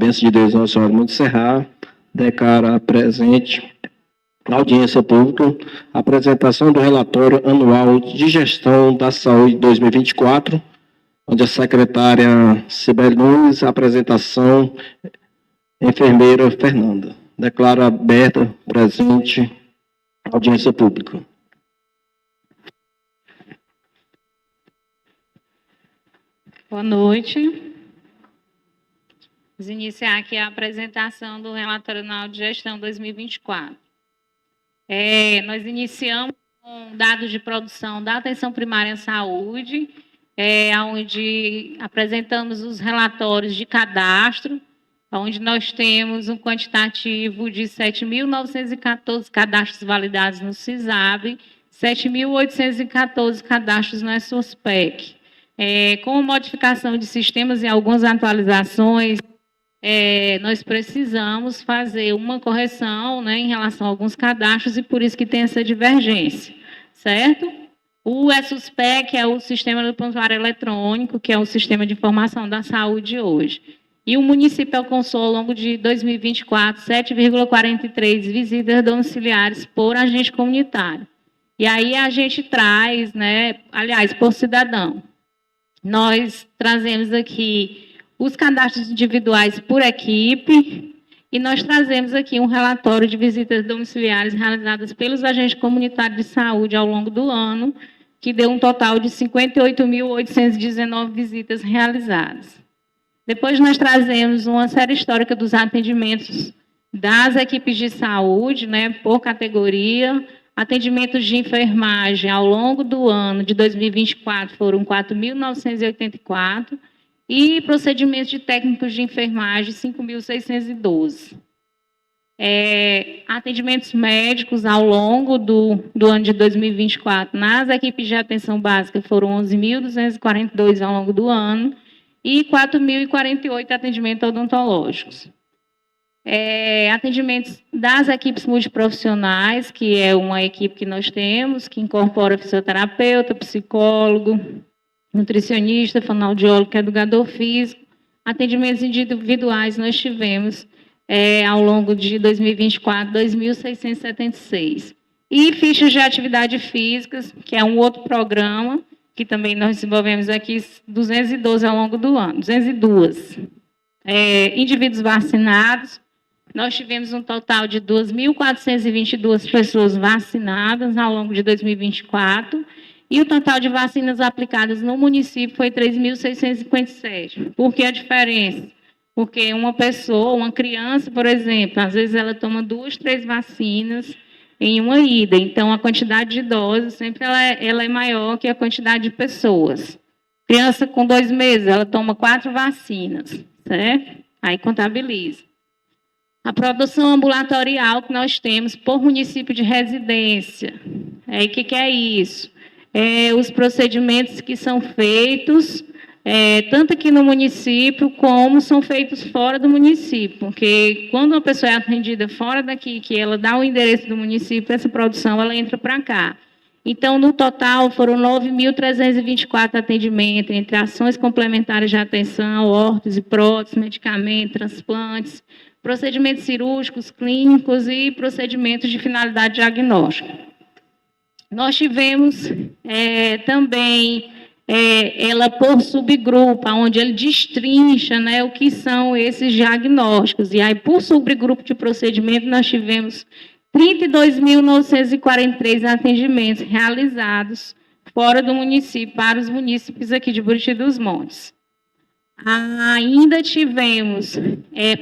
Benção de Deus, Nossa Senhora Monte Serra, declara presente na audiência pública a apresentação do relatório anual de gestão da saúde 2024, onde a secretária Cibele Nunes, a apresentação, enfermeira Fernanda. Declara aberta, presente, audiência pública. Boa noite. Vamos iniciar aqui a apresentação do relatório anual de gestão 2024. Nós iniciamos com dados de produção da atenção primária à saúde, onde apresentamos os relatórios de cadastro, onde nós temos um quantitativo de 7.914 cadastros validados no CISAB, 7.814 cadastros no SUSPEC. Com modificação de sistemas e algumas atualizações, nós precisamos fazer uma correção, né, em relação a alguns cadastros, e por isso que tem essa divergência, certo? O SUSPEC é o Sistema do Prontuário Eletrônico, que é o Sistema de Informação da Saúde hoje. E o município alcançou, ao longo de 2024, 7,43 visitas domiciliares por agente comunitário. E aí a gente traz, né, aliás, por cidadão. Nós trazemos aqui os cadastros individuais por equipe e nós trazemos aqui um relatório de visitas domiciliares realizadas pelos agentes comunitários de saúde ao longo do ano, que deu um total de 58.819 visitas realizadas. Depois nós trazemos uma série histórica dos atendimentos das equipes de saúde, né, por categoria. Atendimentos de enfermagem ao longo do ano de 2024 foram 4.984 e procedimentos de técnicos de enfermagem 5.612. Atendimentos médicos ao longo do ano de 2024 nas equipes de atenção básica foram 11.242 ao longo do ano e 4.048 atendimentos odontológicos. Atendimentos das equipes multiprofissionais, que é uma equipe que nós temos, que incorpora fisioterapeuta, psicólogo, nutricionista, fonoaudiólogo, educador físico. Atendimentos individuais nós tivemos, ao longo de 2024, 2.676. E fichas de atividade físicas, que é um outro programa, que também nós desenvolvemos aqui, 212 ao longo do ano, 202. Indivíduos vacinados, nós tivemos um total de 2.422 pessoas vacinadas ao longo de 2024, e o total de vacinas aplicadas no município foi 3.657. Por que a diferença? Porque uma pessoa, uma criança, por exemplo, às vezes ela toma 2, 3 vacinas em uma ida, então a quantidade de doses sempre ela é maior que a quantidade de pessoas. Criança com 2 meses, ela toma 4 vacinas, certo? Aí contabiliza. A produção ambulatorial que nós temos por município de residência. O que é isso? Os procedimentos que são feitos, tanto aqui no município, como são feitos fora do município. Porque quando uma pessoa é atendida fora daqui, que ela dá o endereço do município, essa produção ela entra para cá. Então, no total, foram 9.324 atendimentos, entre ações complementares de atenção, órtese, prótese, medicamentos, transplantes, procedimentos cirúrgicos, clínicos e procedimentos de finalidade diagnóstica. Nós tivemos também ela por subgrupo, onde ele destrincha, né, o que são esses diagnósticos. E aí, por subgrupo de procedimento, nós tivemos 32.943 atendimentos realizados fora do município, para os munícipes aqui de Buriti dos Montes. Ainda tivemos,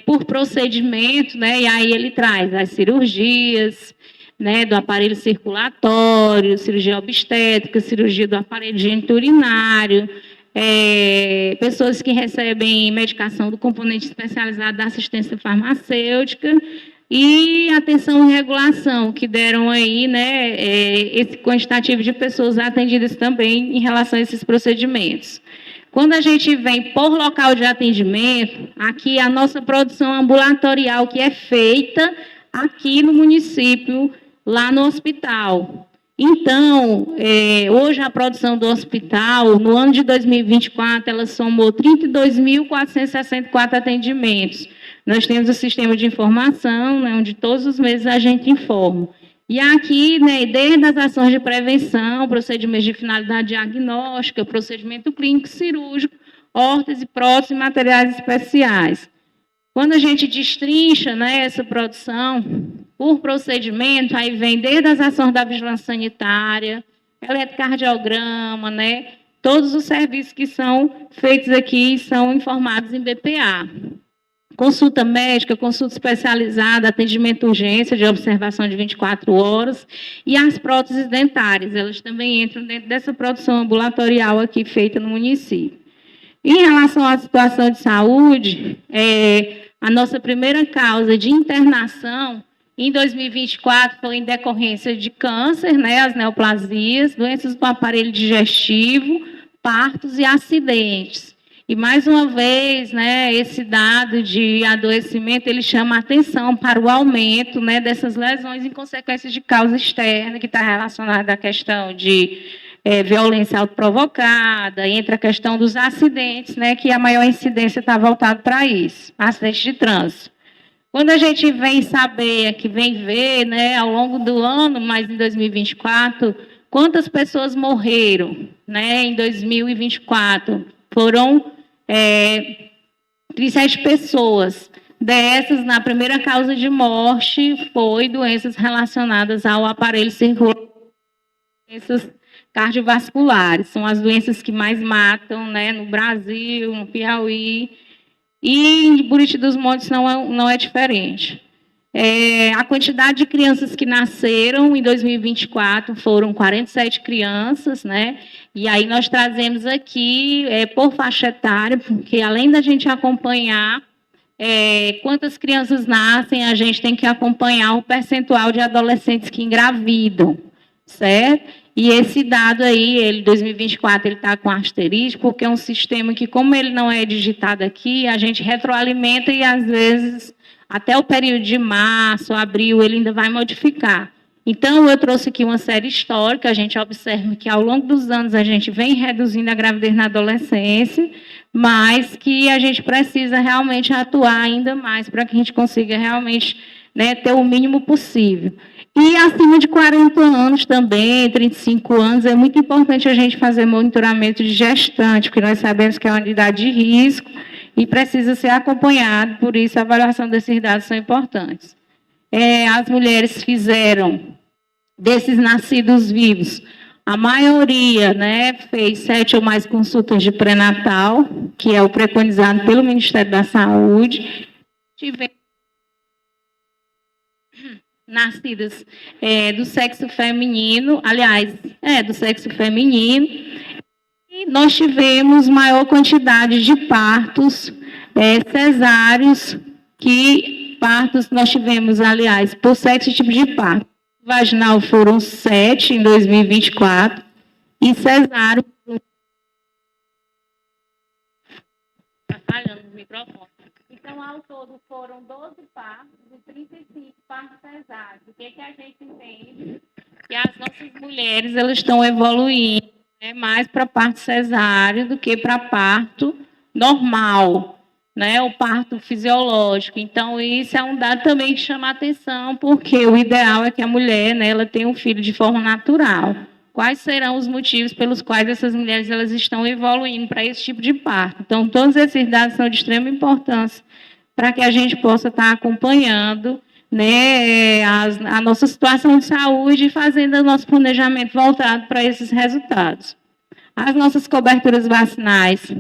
por procedimento, né, e aí ele traz as cirurgias, né, do aparelho circulatório, cirurgia obstétrica, cirurgia do aparelho geniturinário, pessoas que recebem medicação do componente especializado da assistência farmacêutica e atenção e regulação, que deram aí, né, esse quantitativo de pessoas atendidas também em relação a esses procedimentos. Quando a gente vem por local de atendimento, aqui a nossa produção ambulatorial que é feita aqui no município, lá no hospital. Então, hoje a produção do hospital, no ano de 2024, ela somou 32.464 atendimentos, Nós temos o sistema de informação, né, onde todos os meses a gente informa. E aqui, né, desde as ações de prevenção, procedimentos de finalidade diagnóstica, procedimento clínico cirúrgico, órtese, prótese e materiais especiais. Quando a gente destrincha, né, essa produção por procedimento, aí vem desde as ações da vigilância sanitária, eletrocardiograma, né, todos os serviços que são feitos aqui são informados em BPA. Consulta médica, consulta especializada, atendimento urgência de observação de 24 horas e as próteses dentárias, elas também entram dentro dessa produção ambulatorial aqui feita no município. Em relação à situação de saúde, a nossa primeira causa de internação em 2024 foi em decorrência de câncer, né, as neoplasias, doenças do aparelho digestivo, partos e acidentes. E, mais uma vez, né, esse dado de adoecimento, ele chama a atenção para o aumento, né, dessas lesões em consequência de causa externa, que está relacionada à questão de violência autoprovocada, entre a questão dos acidentes, né, que a maior incidência está voltada para isso, acidentes de trânsito. Quando a gente vem saber, que vem ver, né, ao longo do ano, mas em 2024, quantas pessoas morreram, né, em 2024, foram 37 pessoas. Dessas, na primeira causa de morte, foi doenças relacionadas ao aparelho circulatório, doenças cardiovasculares. São as doenças que mais matam, né, no Brasil, no Piauí, e em Buriti dos Montes não é diferente. A quantidade de crianças que nasceram em 2024 foram 47 crianças, né? E aí nós trazemos aqui por faixa etária, porque além da gente acompanhar quantas crianças nascem, a gente tem que acompanhar o percentual de adolescentes que engravidam, certo? E esse dado aí, ele 2024, ele está com asterisco, porque é um sistema que, como ele não é digitado aqui, a gente retroalimenta e, às vezes, até o período de março, abril, ele ainda vai modificar. Então, eu trouxe aqui uma série histórica, a gente observa que, ao longo dos anos, a gente vem reduzindo a gravidez na adolescência, mas que a gente precisa realmente atuar ainda mais para que a gente consiga realmente, né, ter o mínimo possível. E acima de 40 anos também, 35 anos, é muito importante a gente fazer monitoramento de gestante, porque nós sabemos que é uma unidade de risco e precisa ser acompanhado, por isso a avaliação desses dados são importantes. As mulheres fizeram, desses nascidos vivos, a maioria, né, fez 7 ou mais consultas de pré-natal, que é o preconizado pelo Ministério da Saúde. Tivemos nascidas do sexo feminino, aliás, do sexo feminino, e nós tivemos maior quantidade de partos cesáreos, nós tivemos, aliás, por 7 tipos de parto. Vaginal foram 7 em 2024, e cesáreo... Está falhando o microfone. Então, ao todo, foram 12 partos e 35 partos cesáreos. O que a gente entende? Que as nossas mulheres elas estão evoluindo, né, mais para parto cesáreo do que para parto normal, né, o parto fisiológico. Então, isso é um dado também que chama a atenção, porque o ideal é que a mulher, né, ela tenha um filho de forma natural. Quais serão os motivos pelos quais essas mulheres elas estão evoluindo para esse tipo de parto? Então, todos esses dados são de extrema importância para que a gente possa estar acompanhando, né, a nossa situação de saúde e fazendo o nosso planejamento voltado para esses resultados. As nossas coberturas vacinais,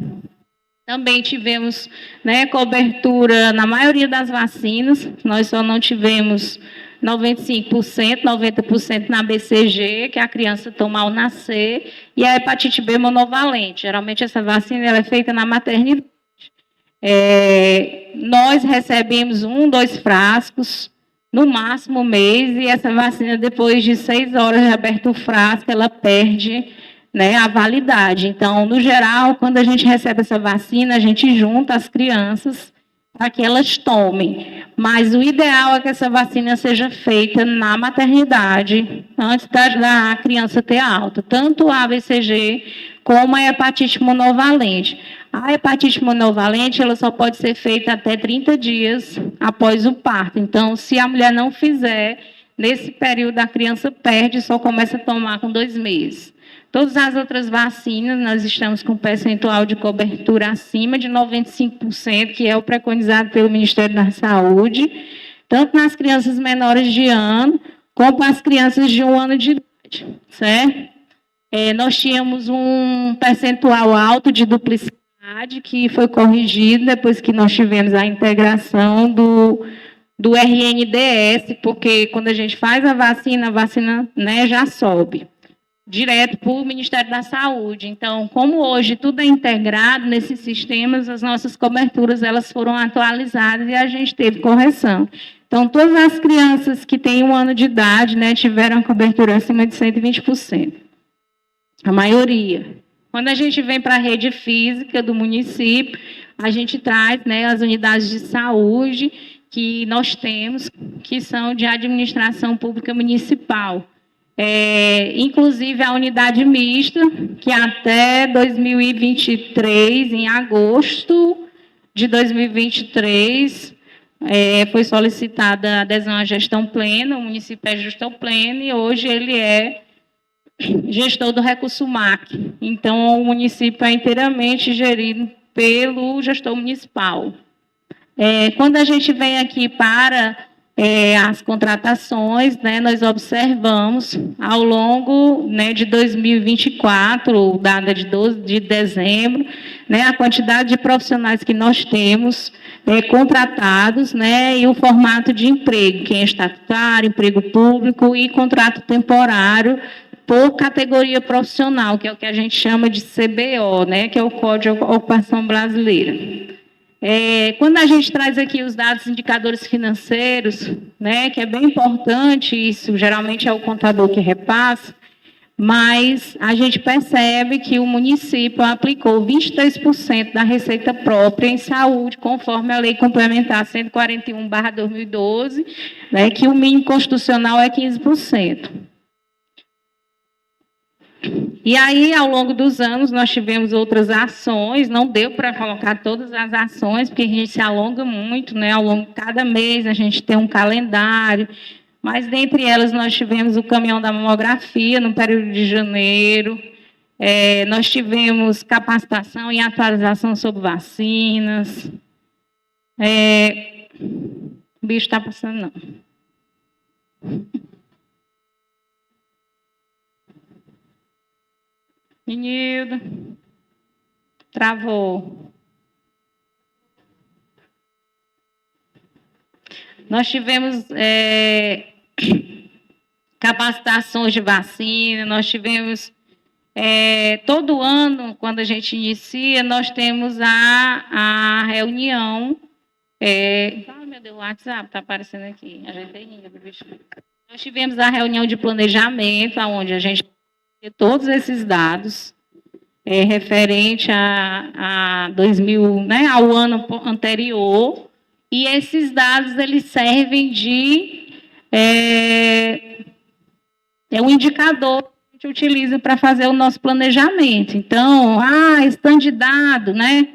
também tivemos, né, cobertura na maioria das vacinas, nós só não tivemos 95%, 90% na BCG, que a criança toma ao nascer, e a hepatite B monovalente. Geralmente, essa vacina ela é feita na maternidade. Nós recebemos 1, 2 frascos, no máximo mês, e essa vacina, depois de 6 horas de aberto o frasco, ela perde, né, a validade. Então, no geral, quando a gente recebe essa vacina, a gente junta as crianças para que elas tomem. Mas o ideal é que essa vacina seja feita na maternidade, antes da criança ter alta, tanto a ABCG como a hepatite monovalente. A hepatite monovalente ela só pode ser feita até 30 dias após o parto. Então, se a mulher não fizer, nesse período a criança perde e só começa a tomar com 2 meses. Todas as outras vacinas, nós estamos com um percentual de cobertura acima de 95%, que é o preconizado pelo Ministério da Saúde, tanto nas crianças menores de ano, como as crianças de 1 ano de idade, certo? Nós tínhamos um percentual alto de duplicidade, que foi corrigido depois que nós tivemos a integração do RNDS, porque quando a gente faz a vacina, né, já sobe direto para o Ministério da Saúde. Então, como hoje tudo é integrado nesses sistemas, as nossas coberturas elas foram atualizadas e a gente teve correção. Então, todas as crianças que têm 1 ano de idade, né, tiveram cobertura acima de 120%. A maioria. Quando a gente vem para a rede física do município, a gente traz, né, as unidades de saúde que nós temos, que são de administração pública municipal. Inclusive a unidade mista, que até 2023, em agosto de 2023, foi solicitada a adesão à gestão plena, o município é gestão plena e hoje ele é gestor do recurso MAC. Então, o município é inteiramente gerido pelo gestor municipal. Quando a gente vem aqui para as contratações, né, nós observamos ao longo, né, de 2024, data de 12 de dezembro, né, a quantidade de profissionais que nós temos contratados, né, e o formato de emprego, quem é estatutário, emprego público e contrato temporário por categoria profissional, que é o que a gente chama de CBO, né, que é o Código de Ocupação Brasileira. Quando a gente traz aqui os dados indicadores financeiros, né, que é bem importante, isso geralmente é o contador que repassa, mas a gente percebe que o município aplicou 23% da receita própria em saúde, conforme a Lei Complementar 141/2012, né, que o mínimo constitucional é 15%. E aí, ao longo dos anos, nós tivemos outras ações, não deu para colocar todas as ações, porque a gente se alonga muito, né? Ao longo de cada mês, a gente tem um calendário, mas dentre elas nós tivemos o caminhão da mamografia no período de janeiro, nós tivemos capacitação e atualização sobre vacinas. O bicho está passando, não. Menino, travou. Nós tivemos capacitações de vacina, nós tivemos, todo ano, quando a gente inicia, nós temos a reunião. Meu Deus, o WhatsApp está aparecendo aqui. Nós tivemos a reunião de planejamento, onde a gente todos esses dados referente a 2000, né, ao ano anterior, e esses dados eles servem de um indicador que a gente utiliza para fazer o nosso planejamento. Então, stand de dado, né?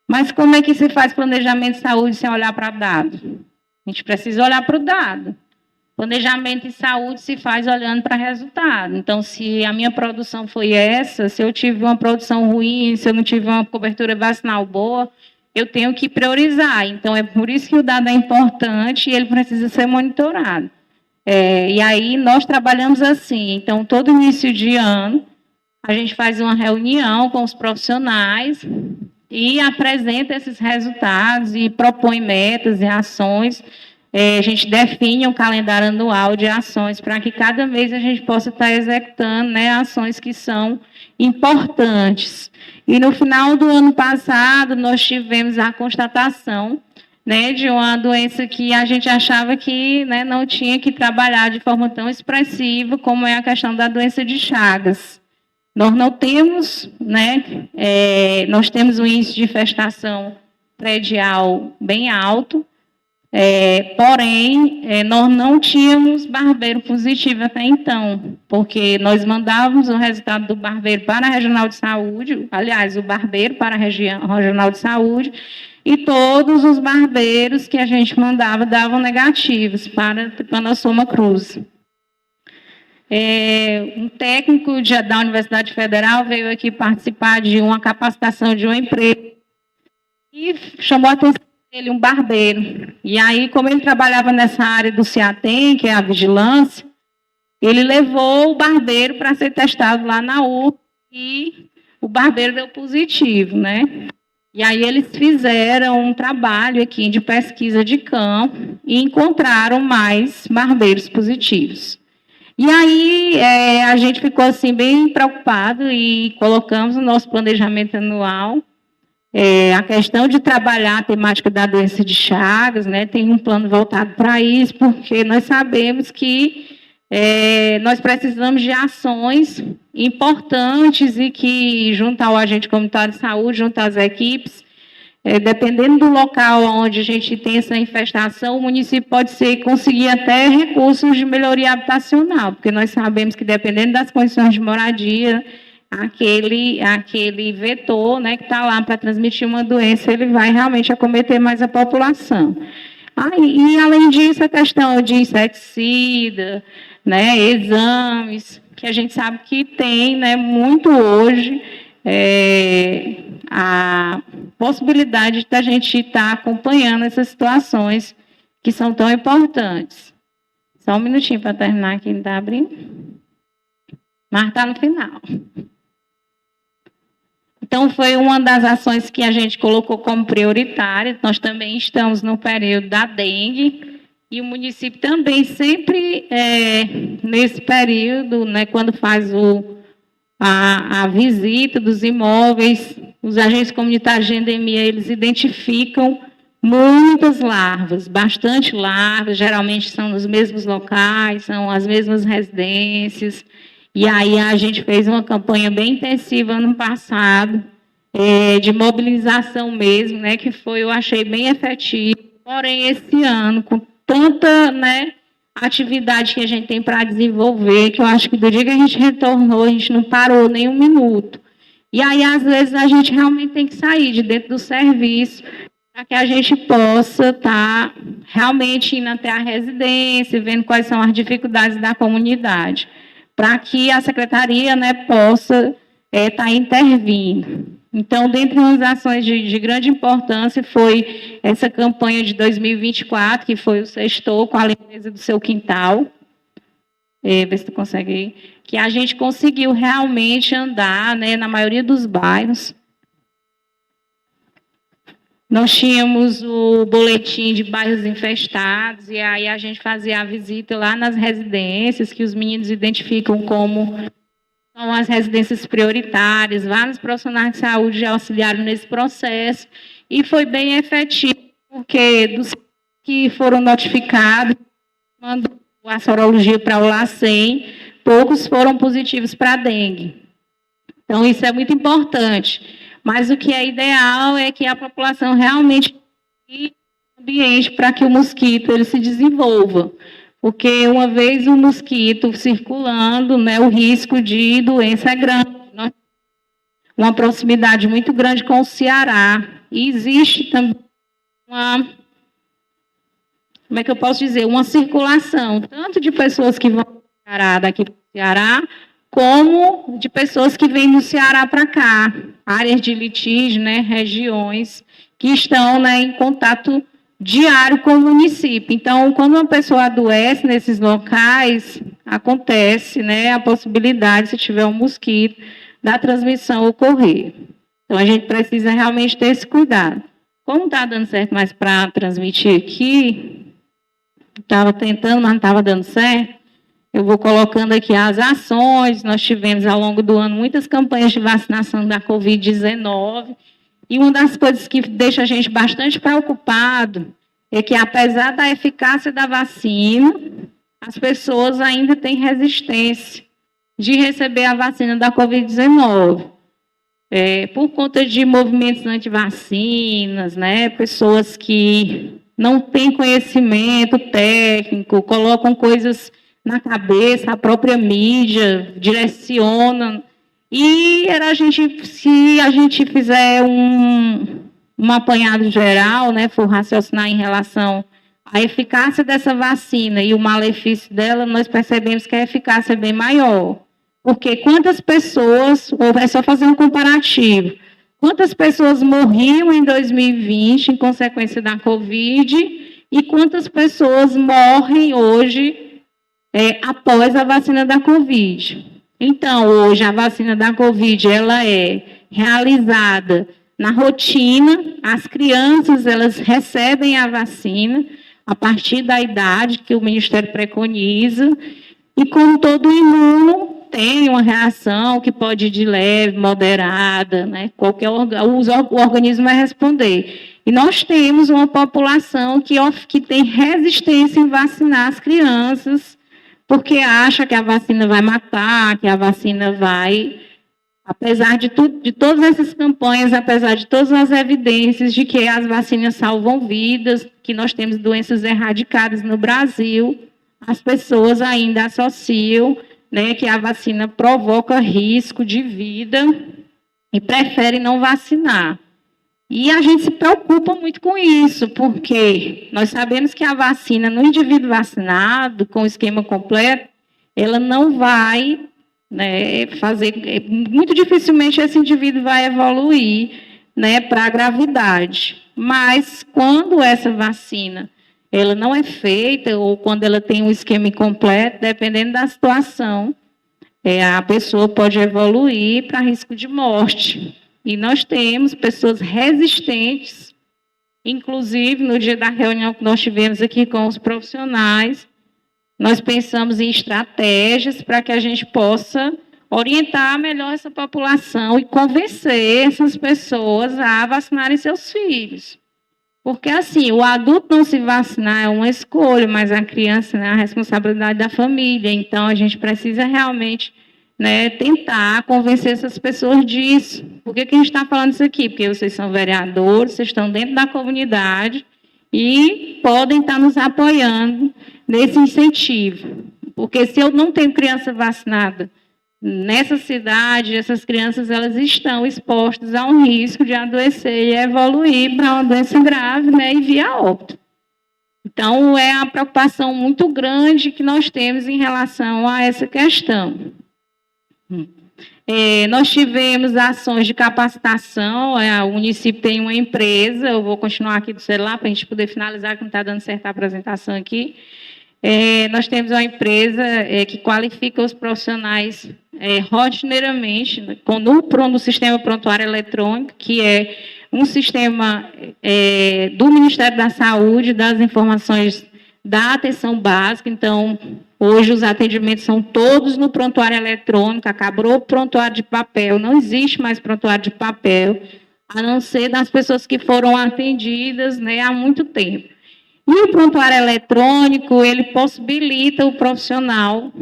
Mas como é que se faz planejamento de saúde sem olhar para dado? A gente precisa olhar para o dado. Planejamento de saúde se faz olhando para resultado. Então, se a minha produção foi essa, se eu tive uma produção ruim, se eu não tive uma cobertura vacinal boa, eu tenho que priorizar. Então, é por isso que o dado é importante e ele precisa ser monitorado. E aí, nós trabalhamos assim. Então, todo início de ano, a gente faz uma reunião com os profissionais e apresenta esses resultados e propõe metas e ações. A gente define um calendário anual de ações para que cada mês a gente possa estar executando, né, ações que são importantes. E no final do ano passado, nós tivemos a constatação, né, de uma doença que a gente achava que, né, não tinha que trabalhar de forma tão expressiva, como é a questão da doença de Chagas. Nós não temos, né, nós temos um índice de infestação predial bem alto, porém, nós não tínhamos barbeiro positivo até então, porque nós mandávamos o resultado do barbeiro para a Regional de Saúde, aliás, o barbeiro para a Regional de Saúde, e todos os barbeiros que a gente mandava davam negativos para a Trypanosoma cruzi. Um técnico da Universidade Federal veio aqui participar de uma capacitação de uma empresa e chamou a atenção dele, um barbeiro. E aí, como ele trabalhava nessa área do CIATEM, que é a vigilância, ele levou o barbeiro para ser testado lá na UFRGS e o barbeiro deu positivo, né? E aí eles fizeram um trabalho aqui de pesquisa de campo e encontraram mais barbeiros positivos. E aí a gente ficou assim bem preocupado e colocamos no nosso planejamento anual a questão de trabalhar a temática da doença de Chagas, né? Tem um plano voltado para isso, porque nós sabemos que nós precisamos de ações importantes e que, junto ao agente comunitário de saúde, junto às equipes, dependendo do local onde a gente tem essa infestação, o município pode conseguir até recursos de melhoria habitacional, porque nós sabemos que, dependendo das condições de moradia, aquele vetor, né, que está lá para transmitir uma doença, ele vai realmente acometer mais a população. E, além disso, a questão de inseticida, né, exames, que a gente sabe que tem, né, muito hoje, a possibilidade da gente estar acompanhando essas situações que são tão importantes. Só um minutinho para terminar aqui, não está abrindo? Mas está no final. Então, foi uma das ações que a gente colocou como prioritária. Nós também estamos no período da dengue, e o município também sempre, nesse período, né, quando faz a visita dos imóveis, os agentes comunitários de endemia, eles identificam muitas larvas, bastante larvas, geralmente são nos mesmos locais, são as mesmas residências. E aí a gente fez uma campanha bem intensiva ano passado, de mobilização mesmo, né, que eu achei bem efetivo. Porém, esse ano, com tanta, né, atividade que a gente tem para desenvolver, que eu acho que do dia que a gente retornou, a gente não parou nem um minuto. E aí, às vezes, a gente realmente tem que sair de dentro do serviço para que a gente possa estar realmente indo até a residência, vendo quais são as dificuldades da comunidade, para que a secretaria, né, possa estar intervindo. Então, dentre as ações de grande importância, foi essa campanha de 2024, que foi o Sextou com a limpeza do seu quintal. Vê se tu consegue ir. Que a gente conseguiu realmente andar, né, na maioria dos bairros. Nós tínhamos o boletim de bairros infestados, e aí a gente fazia a visita lá nas residências, que os meninos identificam como são as residências prioritárias. Vários profissionais de saúde já auxiliaram nesse processo, e foi bem efetivo, porque dos que foram notificados, mandou a sorologia para o LACEN, poucos foram positivos para a dengue. Então, isso é muito importante. Mas o que é ideal é que a população realmente tenha um ambiente para que o mosquito ele se desenvolva. Porque uma vez o mosquito circulando, né, o risco de doença é grande. Uma proximidade muito grande com o Ceará. E existe também uma, como é que eu posso dizer, uma circulação, tanto de pessoas que vão do Ceará, daqui para o Ceará, como de pessoas que vêm do Ceará para cá, áreas de litígio, né, regiões que estão, né, em contato diário com o município. Então, quando uma pessoa adoece nesses locais, acontece, né, a possibilidade, se tiver um mosquito, da transmissão ocorrer. Então, a gente precisa realmente ter esse cuidado. Como está dando certo mais para transmitir aqui, estava tentando, mas não estava dando certo, eu vou colocando aqui as ações. Nós tivemos, ao longo do ano, muitas campanhas de vacinação da Covid-19, e uma das coisas que deixa a gente bastante preocupado é que, apesar da eficácia da vacina, as pessoas ainda têm resistência de receber a vacina da Covid-19. por conta de movimentos anti-vacinas, né, pessoas que não têm conhecimento técnico, colocam coisas na cabeça, a própria mídia direciona. E se a gente fizer um apanhado geral, né, for raciocinar em relação à eficácia dessa vacina e o malefício dela, nós percebemos que a eficácia é bem maior. Porque quantas pessoas, ou é só fazer um comparativo, quantas pessoas morriam em 2020 em consequência da Covid e quantas pessoas morrem hoje após a vacina da Covid. Então, hoje, a vacina da Covid, ela é realizada na rotina, as crianças, elas recebem a vacina a partir da idade que o Ministério preconiza, e como todo imuno, tem uma reação que pode ir de leve, moderada, né? O organismo vai responder. E nós temos uma população que tem resistência em vacinar as crianças, porque acha que a vacina vai matar, que a vacina vai... Apesar de todas essas campanhas, apesar de todas as evidências de que as vacinas salvam vidas, que nós temos doenças erradicadas no Brasil, as pessoas ainda associam, né, que a vacina provoca risco de vida e preferem não vacinar. E a gente se preocupa muito com isso, porque nós sabemos que a vacina no indivíduo vacinado, com o esquema completo, ela não vai, né, muito dificilmente esse indivíduo vai evoluir, né, para a gravidade. Mas quando essa vacina ela não é feita, ou quando ela tem um esquema incompleto, dependendo da situação, a pessoa pode evoluir para risco de morte. E nós temos pessoas resistentes, inclusive no dia da reunião que nós tivemos aqui com os profissionais, nós pensamos em estratégias para que a gente possa orientar melhor essa população e convencer essas pessoas a vacinarem seus filhos. Porque, assim, o adulto não se vacinar é uma escolha, mas a criança, né, é a responsabilidade da família. Então, a gente precisa realmente, né, tentar convencer essas pessoas disso. Por que a gente está falando isso aqui? Porque vocês são vereadores, vocês estão dentro da comunidade e podem estar nos apoiando nesse incentivo. Porque se eu não tenho criança vacinada nessa cidade, essas crianças elas estão expostas a um risco de adoecer e evoluir para uma doença grave, né, e via óbito. Então, é uma preocupação muito grande que nós temos em relação a essa questão. Nós tivemos ações de capacitação, o município tem uma empresa, eu vou continuar aqui do celular para a gente poder finalizar, que não está dando certa a apresentação aqui. Nós temos uma empresa que qualifica os profissionais rotineiramente no sistema prontuário eletrônico, que é um sistema do Ministério da Saúde, das informações da atenção básica. Então, hoje os atendimentos são todos no prontuário eletrônico, acabou o prontuário de papel, não existe mais prontuário de papel, a não ser das pessoas que foram atendidas, né, há muito tempo. E o prontuário eletrônico, ele possibilita o profissional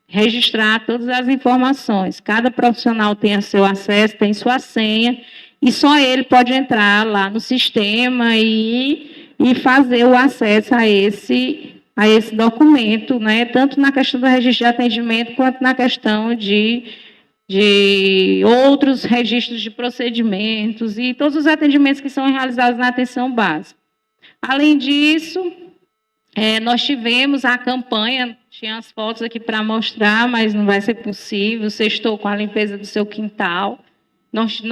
registrar todas as informações. Cada profissional tem seu acesso, tem sua senha, e só ele pode entrar lá no sistema e fazer o acesso a esse documento, né? Tanto na questão do registro de atendimento, quanto na questão de outros registros de procedimentos e todos os atendimentos que são realizados na atenção básica. Além disso, nós tivemos a campanha, tinha as fotos aqui para mostrar, mas não vai ser possível, Sextou com a limpeza do seu quintal. Nós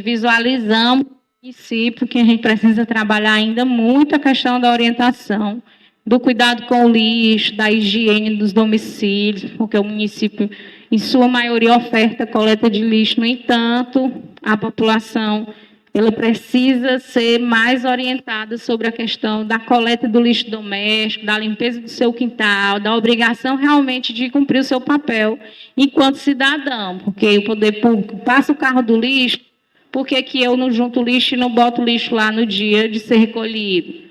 visualizamos no município que a gente precisa trabalhar ainda muito a questão da orientação, do cuidado com o lixo, da higiene dos domicílios, porque o município, em sua maioria, oferta coleta de lixo. No entanto, a população ela precisa ser mais orientada sobre a questão da coleta do lixo doméstico, da limpeza do seu quintal, da obrigação realmente de cumprir o seu papel enquanto cidadão, porque o poder público passa o carro do lixo, por que eu não junto o lixo e não boto o lixo lá no dia de ser recolhido?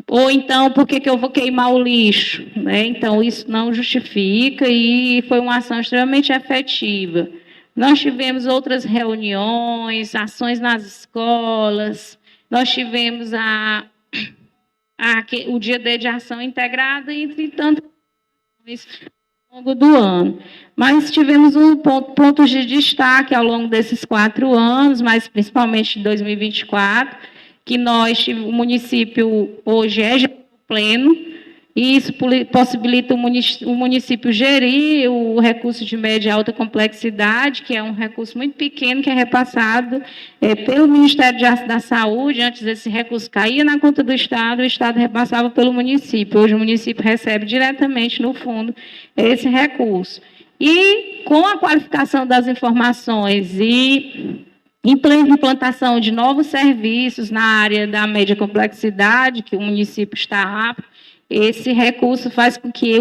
Ou então, por que eu vou queimar o lixo? Né? Então, isso não justifica e foi uma ação extremamente efetiva. Nós tivemos outras reuniões, ações nas escolas, nós tivemos o Dia D de Ação Integrada, entre tantas ações ao longo do ano. Mas tivemos pontos de destaque ao longo desses 4 anos, mas principalmente em 2024, que o município hoje é pleno, e isso possibilita o município gerir o recurso de média e alta complexidade, que é um recurso muito pequeno, que é repassado pelo Ministério da Saúde. Antes esse recurso caía na conta do Estado, o Estado repassava pelo município. Hoje o município recebe diretamente no fundo esse recurso. E com a qualificação das informações e implantação de novos serviços na área da média complexidade, que o município está apto, esse recurso faz com que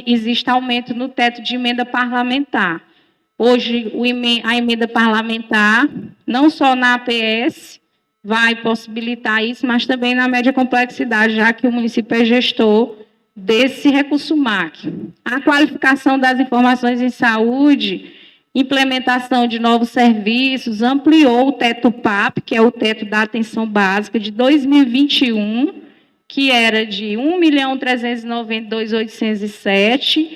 exista aumento no teto de emenda parlamentar. Hoje, a emenda parlamentar, não só na APS, vai possibilitar isso, mas também na média complexidade, já que o município é gestor desse recurso MAC. A qualificação das informações em saúde, implementação de novos serviços, ampliou o teto PAP, que é o teto da atenção básica, de 2021, que era de 1.392.807,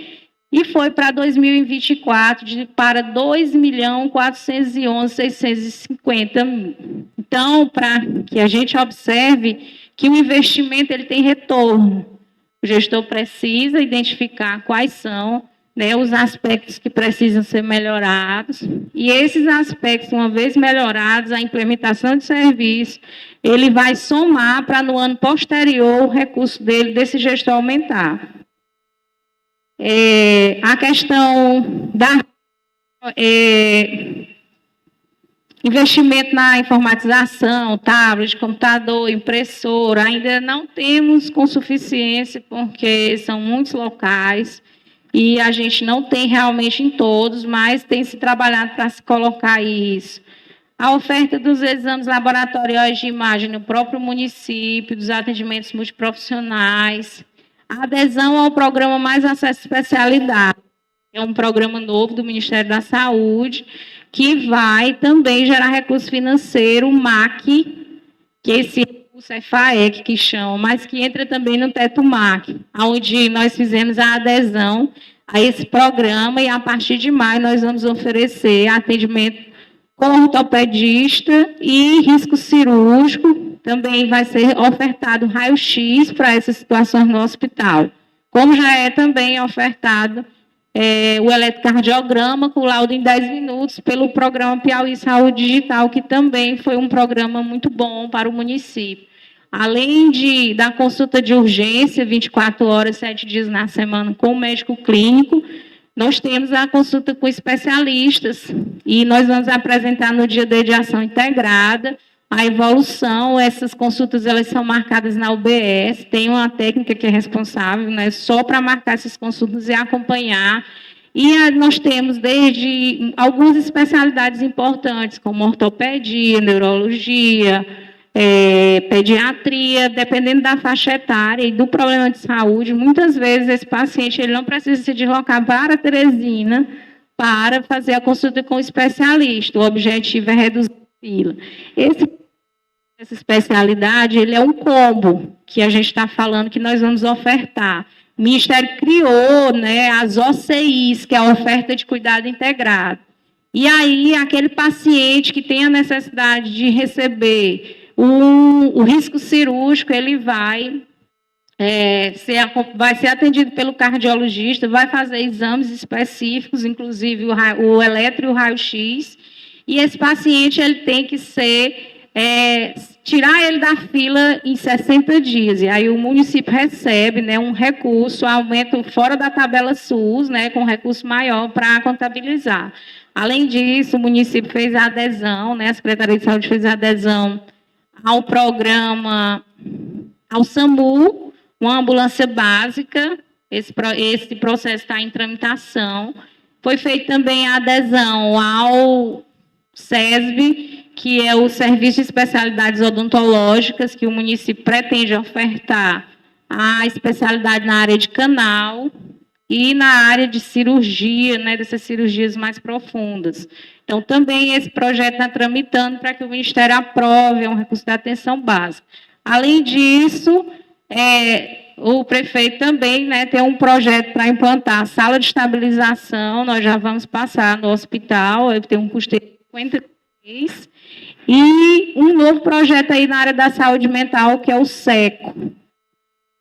e foi para 2024 para 2.411.650. Então, para que a gente observe que o investimento ele tem retorno, o gestor precisa identificar quais são, né, os aspectos que precisam ser melhorados, e esses aspectos, uma vez melhorados, a implementação de serviço, ele vai somar para, no ano posterior, o recurso desse gestor aumentar. A questão da investimento na informatização, tablet, computador, impressora, ainda não temos com suficiência, porque são muitos locais, e a gente não tem realmente em todos, mas tem se trabalhado para se colocar isso. A oferta dos exames laboratoriais de imagem no próprio município, dos atendimentos multiprofissionais, a adesão ao programa Mais Acesso Especialidade, é um programa novo do Ministério da Saúde, que vai também gerar recurso financeiro, o MAC, que esse recurso é FAEC, que chama, mas que entra também no teto MAC, onde nós fizemos a adesão a esse programa, e a partir de maio nós vamos oferecer atendimento com ortopedista e risco cirúrgico. Também vai ser ofertado raio-x para essas situações no hospital, como já é também ofertado o eletrocardiograma com laudo em 10 minutos pelo programa Piauí Saúde Digital, que também foi um programa muito bom para o município. Além da consulta de urgência, 24 horas, 7 dias na semana, com o médico clínico, nós temos a consulta com especialistas, e nós vamos apresentar no Dia D de Ação Integrada a evolução. Essas consultas elas são marcadas na UBS, tem uma técnica que é responsável, né, só para marcar essas consultas e acompanhar. E nós temos desde algumas especialidades importantes, como ortopedia, neurologia, pediatria, dependendo da faixa etária e do problema de saúde. Muitas vezes esse paciente ele não precisa se deslocar para Teresina para fazer a consulta com o especialista. O objetivo é reduzir a fila. Essa especialidade ele é um combo que a gente está falando que nós vamos ofertar. O Ministério criou, né, as OCIs, que é a oferta de cuidado integrado. E aí, aquele paciente que tem a necessidade de receber o risco cirúrgico, ele vai ser atendido pelo cardiologista, vai fazer exames específicos, inclusive o eletro e o raio-x, e esse paciente ele tem que tirar ele da fila em 60 dias, e aí o município recebe, né, um recurso, aumento fora da tabela SUS, né, com recurso maior para contabilizar. Além disso, o município fez a adesão, né, a Secretaria de Saúde fez a adesão ao programa, ao SAMU, uma ambulância básica. Esse processo está em tramitação. Foi feita também a adesão ao SESB, que é o Serviço de Especialidades Odontológicas, que o município pretende ofertar a especialidade na área de canal. e na área de cirurgia, né, dessas cirurgias mais profundas. Então, também esse projeto está tramitando para que o Ministério aprove, é um recurso de atenção básica. Além disso, o prefeito também, né, tem um projeto para implantar a sala de estabilização, nós já vamos passar no hospital, tem um custo de 53, e um novo projeto aí na área da saúde mental, que é o SECO.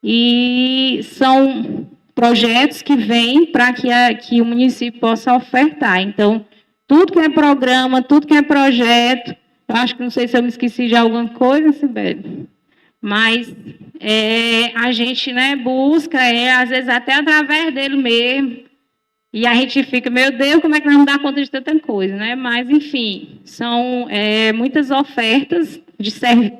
E são projetos que vêm para que o município possa ofertar. Então, tudo que é programa, tudo que é projeto, eu acho que não sei se eu me esqueci de alguma coisa, Sibeli, mas a gente, né, busca, às vezes até através dele mesmo, e a gente fica, meu Deus, como é que nós vamos dar conta de tanta coisa, né? Mas, enfim, são muitas ofertas de serviço,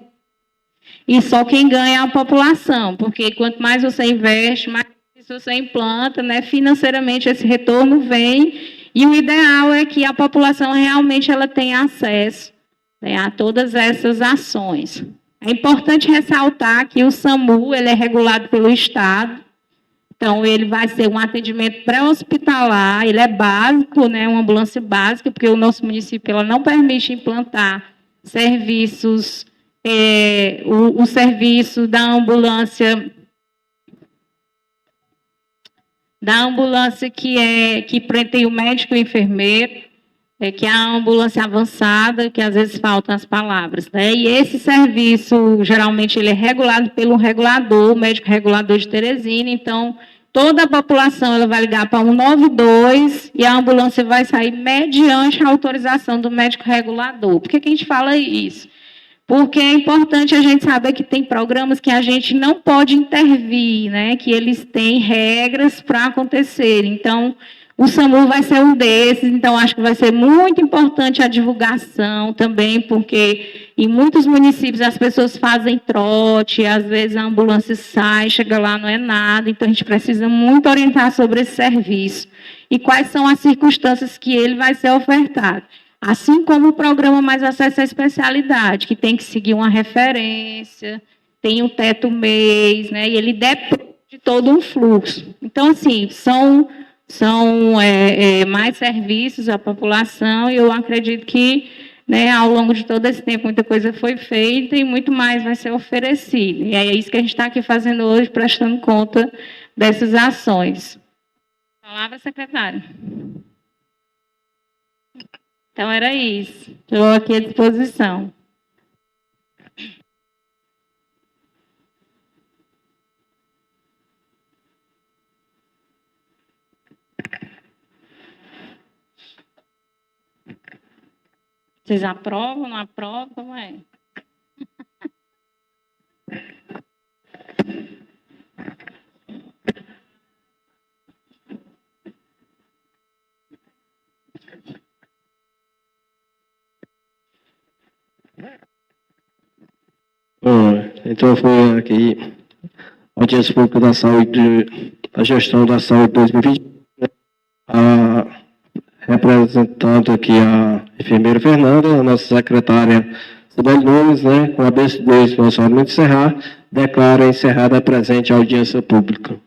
e só quem ganha é a população, porque quanto mais você investe, mais você implanta, né, financeiramente esse retorno vem, e o ideal é que a população realmente ela tenha acesso, né, a todas essas ações. É importante ressaltar que o SAMU ele é regulado pelo Estado, então ele vai ser um atendimento pré-hospitalar, ele é básico, né, uma ambulância básica, porque o nosso município ela não permite implantar serviços, o serviço da ambulância que tem o médico e o enfermeiro, que é a ambulância avançada, que às vezes faltam as palavras, né? E esse serviço, geralmente, ele é regulado pelo regulador, o médico regulador de Teresina, então, toda a população ela vai ligar para 192 e a ambulância vai sair mediante a autorização do médico regulador. Por que a gente fala isso? Porque é importante a gente saber que tem programas que a gente não pode intervir, né? Que eles têm regras para acontecer. Então, o SAMU vai ser um desses, então acho que vai ser muito importante a divulgação também, porque em muitos municípios as pessoas fazem trote, às vezes a ambulância sai, chega lá, não é nada, então a gente precisa muito orientar sobre esse serviço e quais são as circunstâncias que ele vai ser ofertado. Assim como o programa Mais Acesso à Especialidade, que tem que seguir uma referência, tem um teto mês, né, e ele depende de todo um fluxo. Então, assim, são mais serviços à população e eu acredito que, né, ao longo de todo esse tempo muita coisa foi feita e muito mais vai ser oferecido. E é isso que a gente está aqui fazendo hoje, prestando conta dessas ações. Palavra, secretária. Então, era isso. Estou aqui à disposição. Vocês aprovam, não aprovam? Como é? Bom, então foi aqui a audiência pública da saúde, da gestão da saúde 2020, a representando aqui a enfermeira Fernanda, a nossa secretária Sibeli Nunes, né, com a bênção de Deus, nosso amigo encerrar, declara encerrada a presente audiência pública.